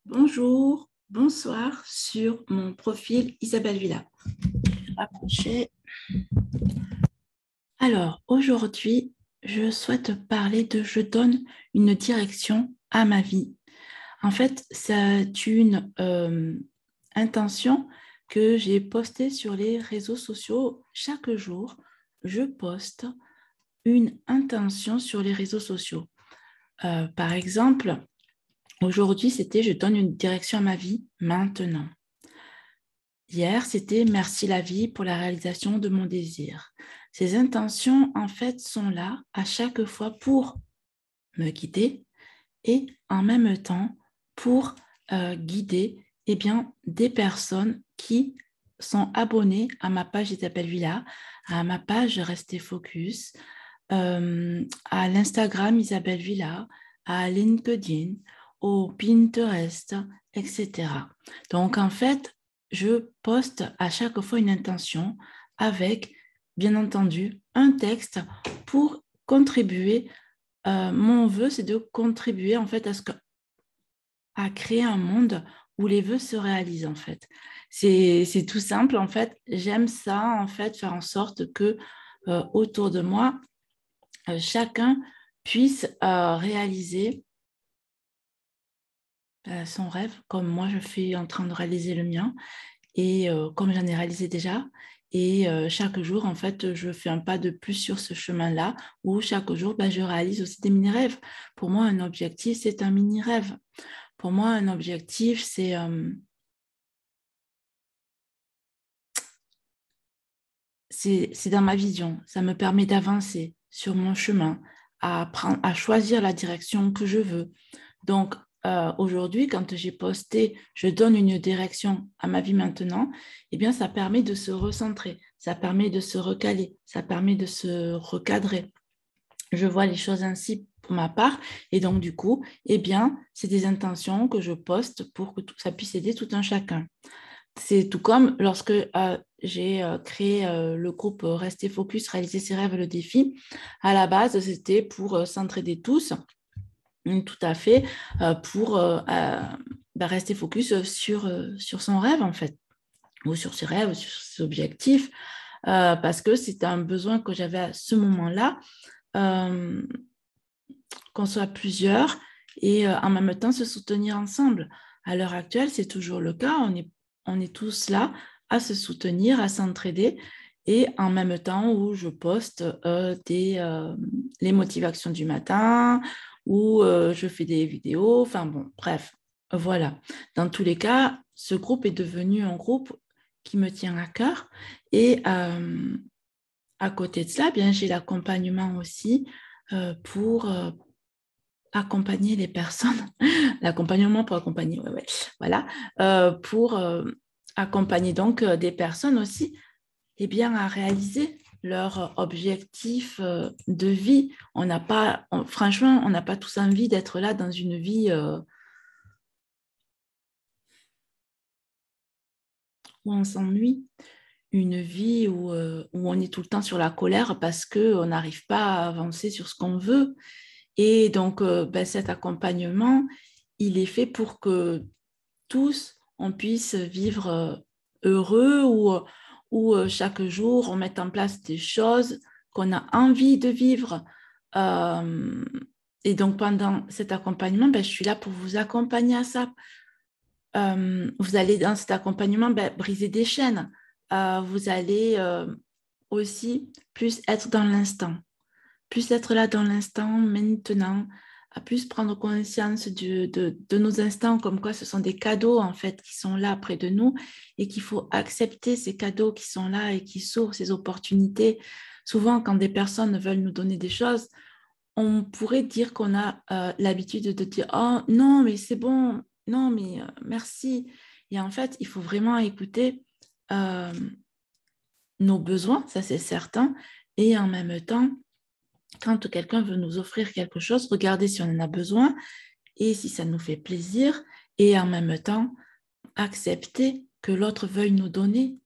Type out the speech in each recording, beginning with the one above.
Bonjour, bonsoir sur mon profil Isabelle Villa. Approchez. Alors, aujourd'hui, je souhaite parler de je donne une direction à ma vie. En fait, c'est une intention que j'ai postée sur les réseaux sociaux. Chaque jour, je poste une intention sur les réseaux sociaux. Par exemple, aujourd'hui, c'était je donne une direction à ma vie maintenant. Hier, c'était merci la vie pour la réalisation de mon désir. Ces intentions, en fait, sont là à chaque fois pour me guider et en même temps pour guider des personnes qui sont abonnées à ma page Isabelle Villa, à ma page Rester Focus, à l'Instagram Isabelle Villa, à LinkedIn, au Pinterest, etc. Donc, en fait, je poste à chaque fois une intention avec, bien entendu, un texte pour contribuer. Mon vœu, c'est de contribuer en fait à créer un monde où les vœux se réalisent en fait. C'est tout simple en fait. J'aime ça en fait, faire en sorte que autour de moi, chacun puisse réaliser son rêve, comme moi je suis en train de réaliser le mien, et comme j'en ai réalisé déjà. Et chaque jour, en fait, je fais un pas de plus sur ce chemin-là, où chaque jour, je réalise aussi des mini-rêves. Pour moi, un objectif, c'est un mini-rêve. Pour moi, un objectif, c'est dans ma vision. Ça me permet d'avancer sur mon chemin, à choisir la direction que je veux. Donc, aujourd'hui, quand j'ai posté « Je donne une direction à ma vie maintenant », eh bien, ça permet de se recentrer, ça permet de se recaler, ça permet de se recadrer. Je vois les choses ainsi pour ma part. Et donc, du coup, eh bien, c'est des intentions que je poste pour que ça puisse aider tout un chacun. C'est tout comme lorsque j'ai créé le groupe Rester Focus, réaliser ses rêves, le défi. À la base, c'était pour s'entraider tous, tout à fait, pour rester focus sur son rêve, en fait, ou sur ses rêves, sur ses objectifs, parce que c'était un besoin que j'avais à ce moment-là, qu'on soit plusieurs et en même temps se soutenir ensemble. À l'heure actuelle, c'est toujours le cas. On est tous là à se soutenir, à s'entraider et en même temps où je poste les motivations du matin, où je fais des vidéos, enfin bon, bref, voilà. Dans tous les cas, ce groupe est devenu un groupe qui me tient à cœur et à côté de cela, bien, j'ai l'accompagnement aussi pour accompagner les personnes, l'accompagnement pour accompagner, ouais, voilà, pour accompagner donc des personnes aussi, eh bien, à réaliser leur objectif de vie. Franchement, on n'a pas tous envie d'être là dans une vie où on s'ennuie, une vie où on est tout le temps sur la colère parce qu'on n'arrive pas à avancer sur ce qu'on veut. Et donc, cet accompagnement, il est fait pour que tous, on puisse vivre heureux ou chaque jour, on mette en place des choses qu'on a envie de vivre. Euh, et donc, pendant cet accompagnement, je suis là pour vous accompagner à ça. Vous allez, dans cet accompagnement, briser des chaînes. Vous allez aussi plus être dans l'instant, plus être là dans l'instant, maintenant, à plus prendre conscience de nos instants, comme quoi ce sont des cadeaux en fait qui sont là près de nous et qu'il faut accepter ces cadeaux qui sont là et qui s'ouvrent, ces opportunités. Souvent, quand des personnes veulent nous donner des choses, on pourrait dire qu'on a l'habitude de dire «Oh non, mais c'est bon, non, mais merci». Et en fait, il faut vraiment écouter euh, nos besoins, ça c'est certain, et en même temps, quand quelqu'un veut nous offrir quelque chose, regardez si on en a besoin et si ça nous fait plaisir et en même temps, accepter que l'autre veuille nous donner.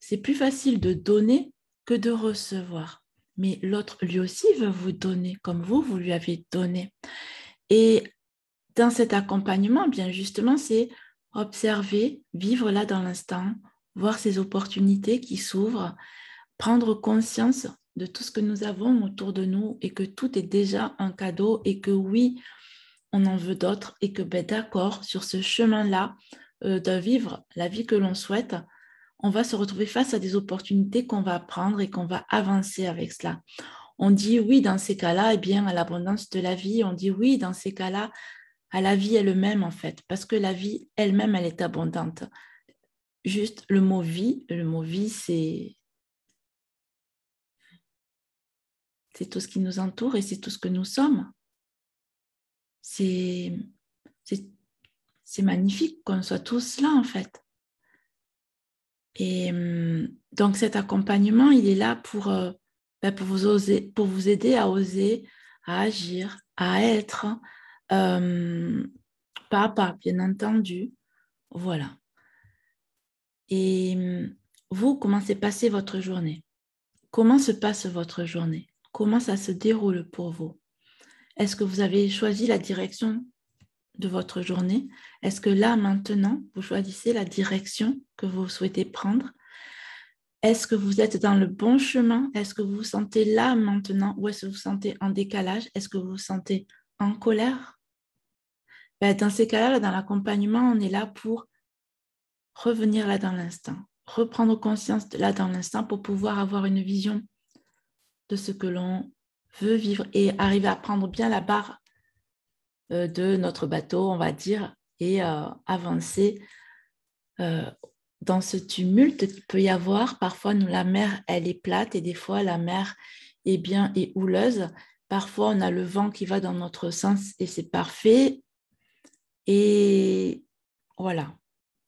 C'est plus facile de donner que de recevoir. Mais l'autre, lui aussi, veut vous donner comme vous lui avez donné. Et dans cet accompagnement, bien justement, c'est observer, vivre là dans l'instant, voir ces opportunités qui s'ouvrent, prendre conscience de tout ce que nous avons autour de nous et que tout est déjà un cadeau et que oui, on en veut d'autres et que d'accord, sur ce chemin-là de vivre la vie que l'on souhaite, on va se retrouver face à des opportunités qu'on va prendre et qu'on va avancer avec cela. On dit oui dans ces cas-là, eh bien, à l'abondance de la vie. On dit oui dans ces cas-là, à la vie elle-même, en fait, parce que la vie elle-même, elle est abondante. Juste le mot vie, c'est tout ce qui nous entoure et c'est tout ce que nous sommes. C'est magnifique qu'on soit tous là, en fait. Et donc, cet accompagnement, il est là pour vous aider à oser, à agir, à être, pas à pas, bien entendu. Voilà. Et vous, comment s'est passée votre journée? Comment se passe votre journée? Comment ça se déroule pour vous? Est-ce que vous avez choisi la direction de votre journée? Est-ce que là, maintenant, vous choisissez la direction que vous souhaitez prendre? Est-ce que vous êtes dans le bon chemin? Est-ce que vous vous sentez là maintenant ou est-ce que vous vous sentez en décalage? Est-ce que vous vous sentez en colère? Dans ces cas-là, dans l'accompagnement, on est là pour revenir là dans l'instant, reprendre conscience de là dans l'instant pour pouvoir avoir une vision de ce que l'on veut vivre et arriver à prendre bien la barre de notre bateau, on va dire, et avancer dans ce tumulte qu'il peut y avoir. Parfois, la mer, elle est plate et des fois, la mer est houleuse. Parfois, on a le vent qui va dans notre sens et c'est parfait. Et voilà.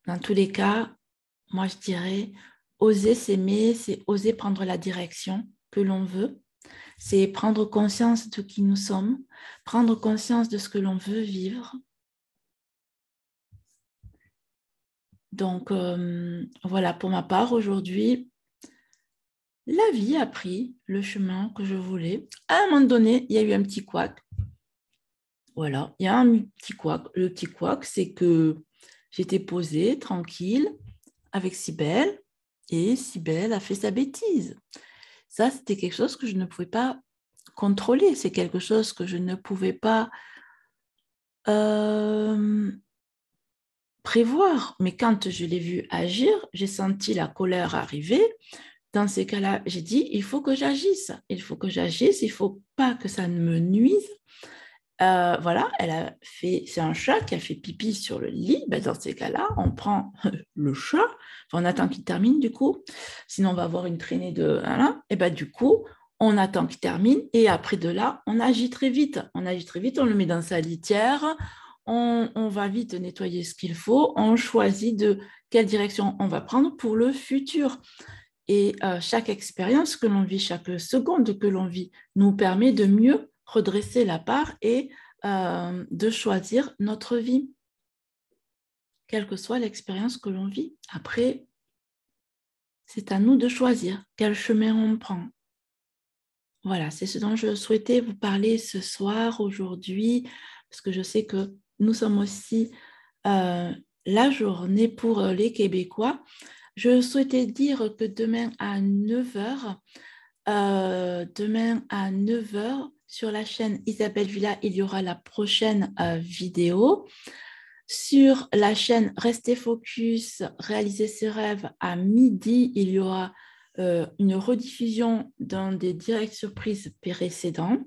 Dans tous les cas, moi, je dirais, oser s'aimer, c'est oser prendre la direction que l'on veut. C'est prendre conscience de qui nous sommes, prendre conscience de ce que l'on veut vivre. Donc, voilà, pour ma part, aujourd'hui, la vie a pris le chemin que je voulais. À un moment donné, il y a eu un petit couac. Voilà, il y a un petit couac. Le petit couac, c'est que j'étais posée, tranquille, avec Cybèle, et Cybèle a fait sa bêtise. Ça, c'était quelque chose que je ne pouvais pas contrôler. C'est quelque chose que je ne pouvais pas prévoir. Mais quand je l'ai vu agir, j'ai senti la colère arriver. Dans ces cas-là, j'ai dit, il faut que j'agisse. Il faut que j'agisse. Il ne faut pas que ça ne me nuise. Voilà, c'est un chat qui a fait pipi sur le lit. Dans ces cas-là, on prend le chat. On attend qu'il termine du coup. Sinon, on va avoir une traînée de... Voilà. Et du coup, on attend qu'il termine. Et après de là, on agit très vite. On agit très vite, on le met dans sa litière. On va vite nettoyer ce qu'il faut. On choisit de quelle direction on va prendre pour le futur. Et chaque expérience que l'on vit, chaque seconde que l'on vit, nous permet de mieux redresser la barre et de choisir notre vie, quelle que soit l'expérience que l'on vit. Après, c'est à nous de choisir quel chemin on prend. Voilà, c'est ce dont je souhaitais vous parler ce soir, aujourd'hui, parce que je sais que nous sommes aussi la journée pour les Québécois. Je souhaitais dire que demain à 9h, sur la chaîne Isabelle Villa, il y aura la prochaine vidéo. Sur la chaîne Restez Focus, réaliser ses rêves, à midi, il y aura une rediffusion d'un des directs surprises précédents.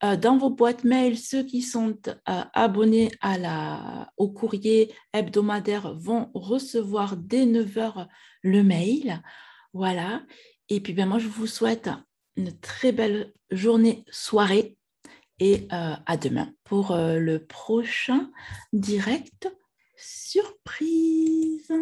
Dans vos boîtes mail, ceux qui sont abonnés au courrier hebdomadaire vont recevoir dès 9h le mail. Voilà. Et puis, moi, je vous souhaite une très belle journée, soirée et à demain pour le prochain direct surprise.